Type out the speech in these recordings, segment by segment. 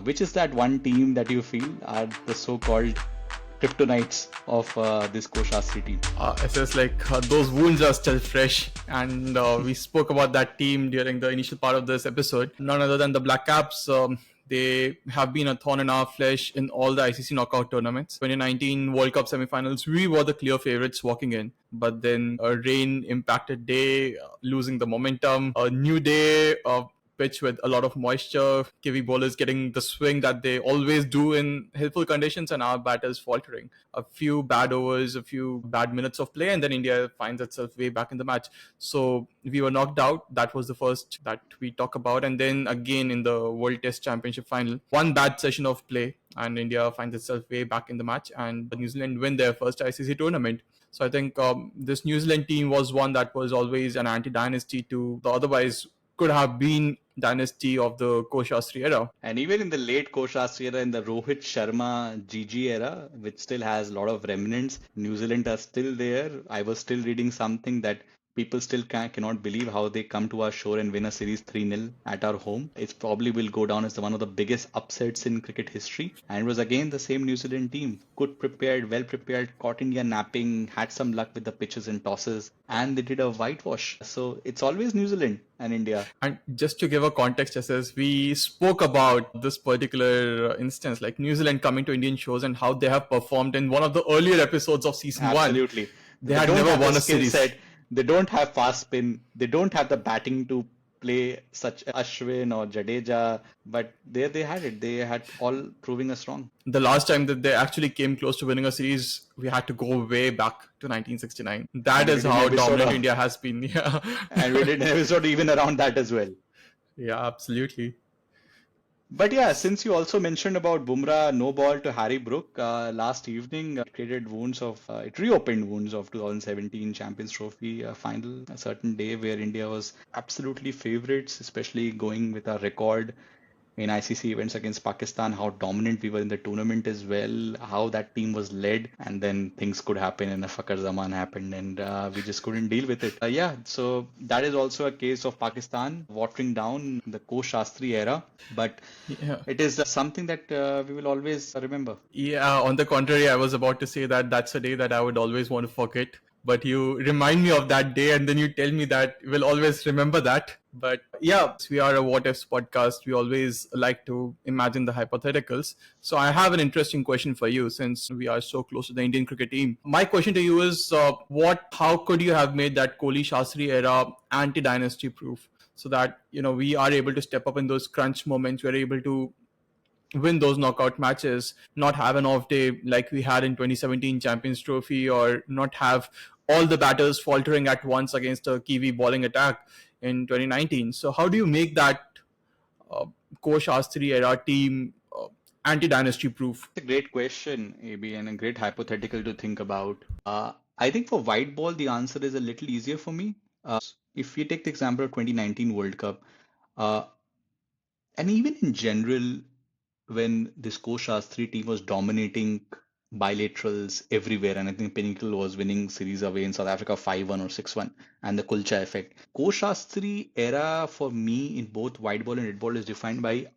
Which is that one team that you feel are the so-called kryptonites of this Koshastri team? It's just like those wounds are still fresh, and we spoke about that team during the initial part of this episode. None other than the Black Caps. They have been a thorn in our flesh in all the ICC knockout tournaments. 2019 World Cup semifinals, we were the clear favorites walking in, but then a rain impacted day, losing the momentum. A new day, pitch with a lot of moisture, Kiwi bowlers getting the swing that they always do in helpful conditions, and our batters faltering. A few bad overs, a few bad minutes of play, and then India finds itself way back in the match. So we were knocked out. That was the first that we talk about. And then again in the World Test Championship final, one bad session of play, and India finds itself way back in the match, and New Zealand win their first ICC tournament. So I think this New Zealand team was one that was always an anti-dynasty to the otherwise could have been dynasty of the Koshastri era. And even in the late Koshastri era, in the Rohit Sharma GG era, which still has a lot of remnants, New Zealand are still there. I was still reading something that people still cannot believe how they come to our shore and win a series 3-0 at our home. It probably will go down as one of the biggest upsets in cricket history. And it was again the same New Zealand team. Good prepared, well prepared, caught India napping, had some luck with the pitches and tosses, and they did a whitewash. So it's always New Zealand and India. And just to give a context, as we spoke about this particular instance, like New Zealand coming to Indian shores and how they have performed in one of the earlier episodes of season Absolutely. 1. They had never won a series. They don't have fast spin. They don't have the batting to play such Ashwin or Jadeja, but there they had it. They had all proving us wrong. The last time that they actually came close to winning a series, we had to go way back to 1969. That is how dominant India has been. Yeah. And we did an episode even around that as well. Yeah, absolutely. But yeah, since you also mentioned about Bumrah no ball to Harry Brook last evening, it created wounds of, it reopened wounds of 2017 Champions Trophy final, a certain day where India was absolutely favorites, especially going with our record in ICC events against Pakistan, how dominant we were in the tournament as well, how that team was led, and then things could happen and a Fakar Zaman happened and we just couldn't deal with it. Yeah, so that is also a case of Pakistan watering down the Koshastri era, but it is something that we will always remember. Yeah, on the contrary, I was about to say that that's a day that I would always want to forget. But you remind me of that day and then you tell me that we'll always remember that. But yeah, we are a what ifs podcast. We always like to imagine the hypotheticals. So I have an interesting question for you since we are so close to the Indian cricket team. My question to you is how could you have made that Kohli Shastri era anti-dynasty proof so that, we are able to step up in those crunch moments. We're able to win those knockout matches, not have an off day like we had in 2017 Champions Trophy, or not have all the batters faltering at once against a Kiwi bowling attack in 2019. So how do you make that Koshastri era team anti-dynasty proof? It's a great question, AB, and a great hypothetical to think about. I think for white ball, the answer is a little easier for me. If we take the example of 2019 World Cup, and even in general, when this Koshastri team was dominating bilaterals everywhere, and I think Pinnacle was winning series away in South Africa 5-1 or 6-1, and the Kulcha effect. Koshastri era for me in both white ball and red ball is defined by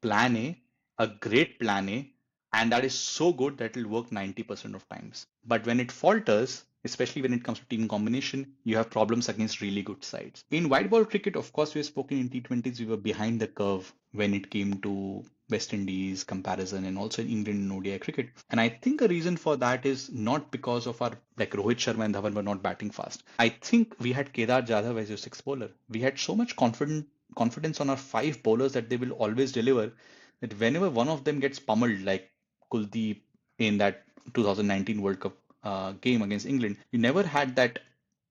plan a great plan A, and that is so good that it'll work 90% of times. But when it falters, especially when it comes to team combination, you have problems against really good sides. In white ball cricket, of course, we've spoken in T20s, we were behind the curve when it came to West Indies comparison and also in England and ODI cricket. And I think a reason for that is not because of our, like Rohit Sharma and Dhawan were not batting fast. I think we had Kedar Jadhav as your sixth bowler. We had so much confidence on our five bowlers that they will always deliver, that whenever one of them gets pummeled, like Kuldeep in that 2019 World Cup game against England, you never had that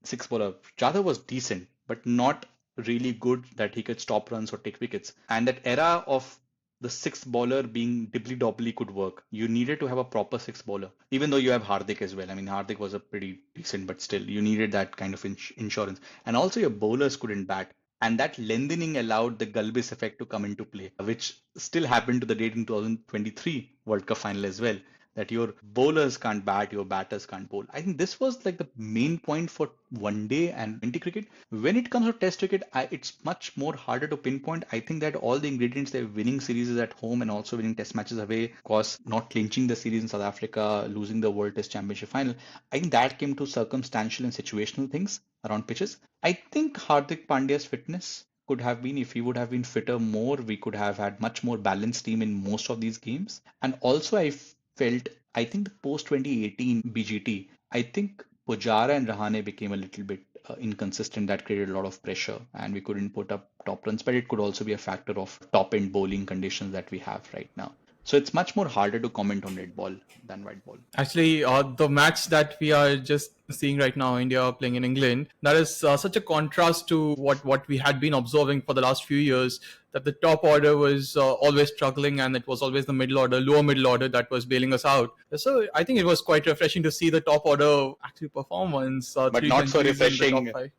six bowler. Jadhav was decent, but not really good that he could stop runs or take wickets. And that era of the sixth bowler being dibbly dobbly could work. You needed to have a proper sixth bowler, even though you have Hardik as well. I mean, Hardik was a pretty decent, but still, you needed that kind of insurance. And also, your bowlers couldn't bat. And that lengthening allowed the Galbis effect to come into play, which still happened to the date in 2023 World Cup final as well, that your bowlers can't bat, your batters can't bowl. I think this was like the main point for one day and 20 cricket. When it comes to test cricket, it's much more harder to pinpoint. I think that all the ingredients, they're winning series at home and also winning test matches away, of course, not clinching the series in South Africa, losing the World Test Championship final. I think that came to circumstantial and situational things around pitches. I think Hardik Pandya's fitness could have been, if he would have been fitter more, we could have had much more balanced team in most of these games. And also, felt, I think the post 2018 BGT, I think Pujara and Rahane became a little bit inconsistent. That created a lot of pressure, and we couldn't put up top runs. But it could also be a factor of top end bowling conditions that we have right now. So it's much more harder to comment on red ball than white ball. Actually, the match that we are just seeing right now, India playing in England, that is such a contrast to what we had been observing for the last few years. That the top order was always struggling, and it was always the middle order, lower middle order that was bailing us out. So I think it was quite refreshing to see the top order actually perform once But three not so centuries in the top refreshing. five.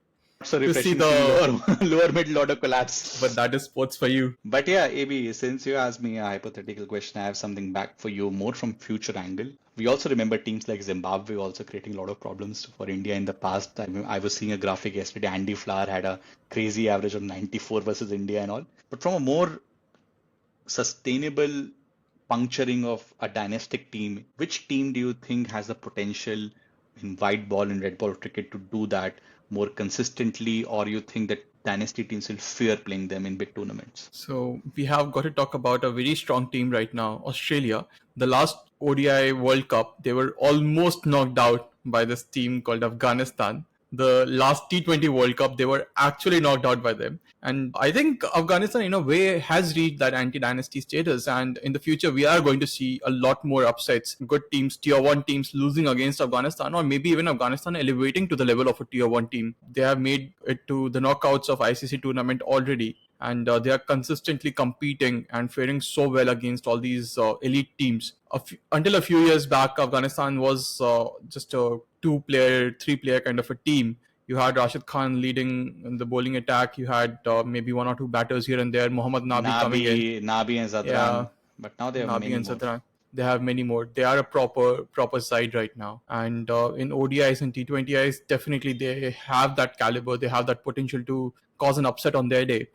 So To see refreshing the, seeing lower middle order collapse. but that is sports for you. But yeah, AB, since you asked me a hypothetical question, I have something back for you more from future angle. We also remember teams like Zimbabwe also creating a lot of problems for India in the past. I was seeing a graphic yesterday. Andy Flower had a crazy average of 94 versus India and all. But from a more sustainable puncturing of a dynastic team, which team do you think has the potential in white ball and red ball cricket to do that more consistently, or you think that dynasty teams will fear playing them in big tournaments? So we have got to talk about a very strong team right now, Australia. The last ODI World Cup, they were almost knocked out by this team called Afghanistan. The last T20 World Cup, they were actually knocked out by them. And I think Afghanistan, in a way, has reached that anti-dynasty status. And in the future, we are going to see a lot more upsets. Good teams, tier one teams losing against Afghanistan, or maybe even Afghanistan elevating to the level of a tier one team. They have made it to the knockouts of ICC tournament already. And they are consistently competing and faring so well against all these elite teams. Until a few years back, Afghanistan was just a two-player, three-player kind of a team. You had Rashid Khan leading in the bowling attack. You had maybe one or two batters here and there. Mohammad Nabi coming in. Nabi and Yeah, Zadran, but now they have Nabi many and more. Sadran. They have many more. They are a proper side right now. And in ODIs and T20Is, definitely they have that caliber. They have that potential to cause an upset on their day.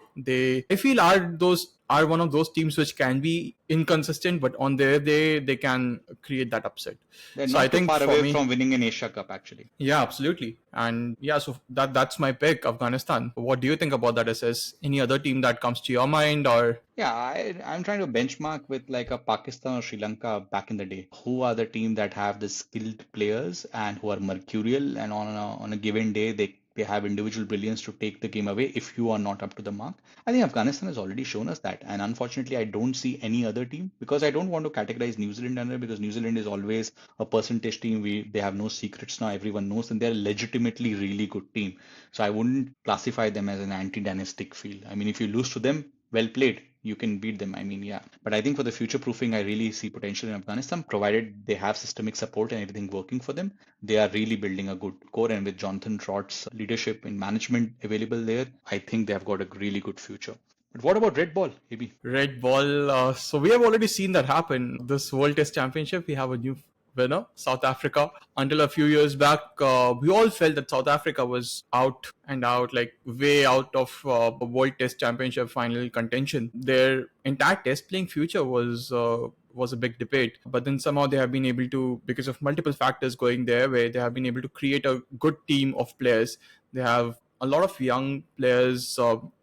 I feel, are one of those teams which can be inconsistent, but on their day they can create that upset. They're So I not too think far for away me, from winning an Asia Cup, actually. yeah, absolutely. And yeah, so that's my pick, Afghanistan. What do you think about that, SS? Any other team that comes to your mind, or Yeah, I'm trying to benchmark with like a Pakistan or Sri Lanka back in the day. Who are the team that have the skilled players and who are mercurial, and on a given day they have individual brilliance to take the game away if you are not up to the mark. I think Afghanistan has already shown us that, and unfortunately, I don't see any other team, because I don't want to categorize New Zealand under, because New Zealand is always a percentage team. They have no secrets now. Everyone knows, and they're legitimately really good team. So I wouldn't classify them as an anti-dynastic field. I mean, if you lose to them, well played, you can beat them. I mean, yeah. But I think for the future proofing, I really see potential in Afghanistan, provided they have systemic support and everything working for them. They are really building a good core. And with Jonathan Trott's leadership in management available there, I think they have got a really good future. But what about red ball, AB? red ball? So we have already seen that happen. This World Test Championship, we have a new winner, South Africa. Until a few years back, we all felt that South Africa was out and out, like way out of World Test Championship final contention. Their entire test playing future was a big debate. But then somehow they have been able to, because of multiple factors going their way, they have been able to create a good team of players. They have a lot of young players.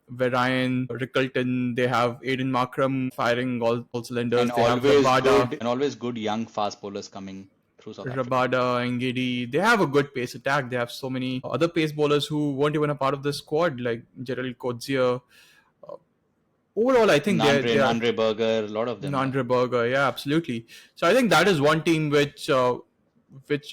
Ryan Rickleton, they have Aiden Markram firing all cylinders. They have Always good young fast bowlers coming through South Africa. Rabada, Ngidi. They have a good pace attack. They have so many other pace bowlers who weren't even a part of the squad, like Gerald Coetzee. Overall, I think they're Andre Berger, a lot of them. Andre Berger, yeah, absolutely. So I think that is one team which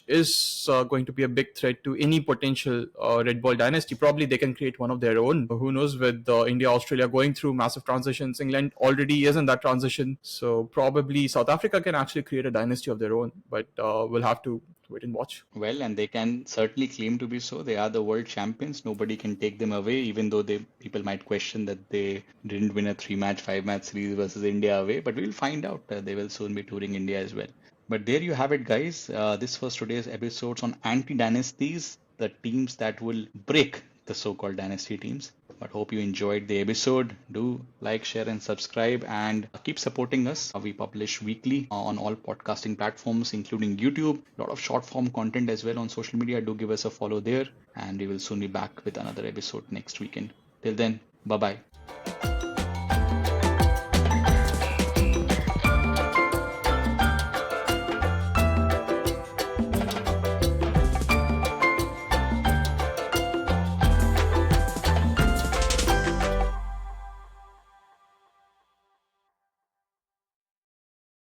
is going to be a big threat to any potential red ball dynasty. Probably they can create one of their own. Who knows, with India, Australia going through massive transitions. England already is in that transition. So probably South Africa can actually create a dynasty of their own. But we'll have to wait and watch. Well, and they can certainly claim to be so. They are the world champions. Nobody can take them away, even though people might question that they didn't win a 3-match, 5-match series versus India away. But we'll find out. They will soon be touring India as well. But there you have it, guys. This was today's episodes on anti-dynasties, the teams that will break the so-called dynasty teams. But hope you enjoyed the episode. Do like, share, and subscribe, and keep supporting us. We publish weekly on all podcasting platforms, including YouTube. A lot of short form content as well on social media. Do give us a follow there, and we will soon be back with another episode next weekend. Till then, bye bye.